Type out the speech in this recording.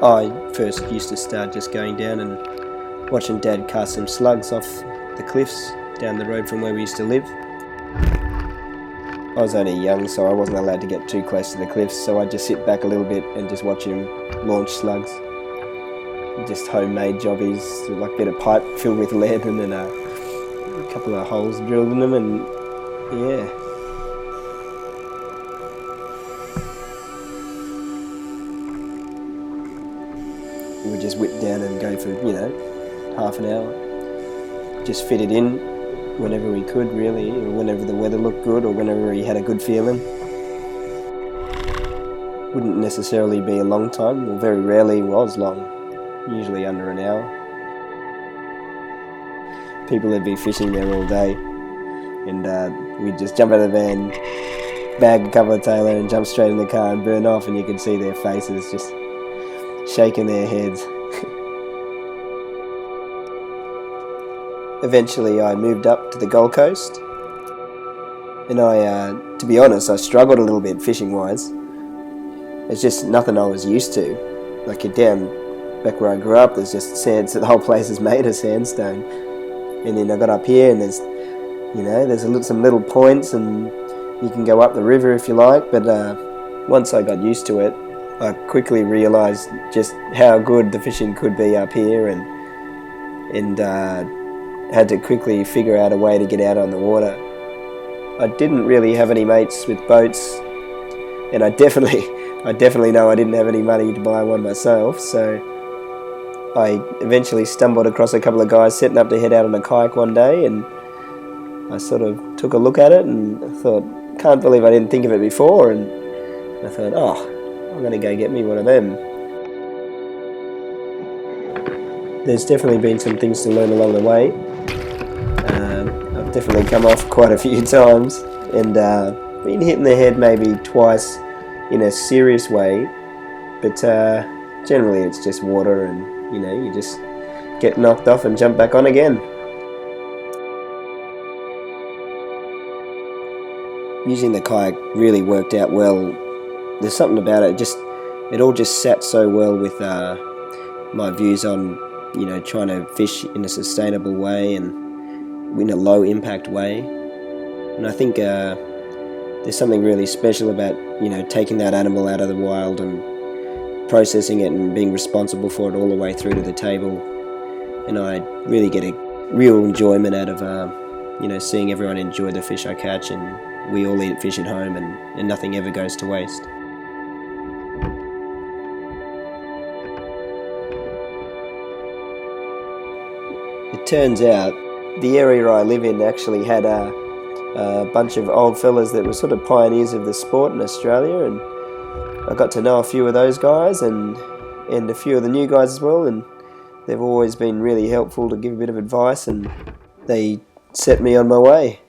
I first used to start just going down and watching Dad cast some slugs off the cliffs down the road from where we used to live. I was only young, so I wasn't allowed to get too close to the cliffs, so I'd just sit back a little bit and just watch him launch slugs. Just homemade jobbies, like a bit of pipe filled with lead and then a couple of holes drilled in them, and yeah. We would just whip down and go for, half an hour. Just fit it in whenever we could, really, or whenever the weather looked good or whenever he had a good feeling. Wouldn't necessarily be a long time, or very rarely was long, usually under an hour. People would be fishing there all day, and we'd just jump out of the van, bag a couple of tailor and jump straight in the car and burn off, and you could see their faces just shaking their heads. Eventually I moved up to the Gold Coast, and to be honest, I struggled a little bit fishing wise. It's just nothing I was used to. Like down back where I grew up, there's just sand, so the whole place is made of sandstone. And then I got up here and there's some little points and you can go up the river if you like, but once I got used to it, I quickly realised just how good the fishing could be up here, and had to quickly figure out a way to get out on the water. I didn't really have any mates with boats, and I definitely know I didn't have any money to buy one myself, so I eventually stumbled across a couple of guys setting up to head out on a kayak one day, and I sort of took a look at it and I thought, can't believe I didn't think of it before, and I thought, I'm going to go get me one of them. There's definitely been some things to learn along the way. I've definitely come off quite a few times and been hit in the head maybe twice in a serious way, but generally it's just water, and you just get knocked off and jump back on again. Using the kayak really worked out well. There's something about it, it all just sat so well with my views on trying to fish in a sustainable way and in a low impact way. And I think there's something really special about taking that animal out of the wild and processing it and being responsible for it all the way through to the table. And I really get a real enjoyment out of seeing everyone enjoy the fish I catch, and we all eat fish at home, and nothing ever goes to waste. It turns out the area I live in actually had a bunch of old fellas that were sort of pioneers of the sport in Australia, and I got to know a few of those guys and a few of the new guys as well, and they've always been really helpful to give a bit of advice, and they set me on my way.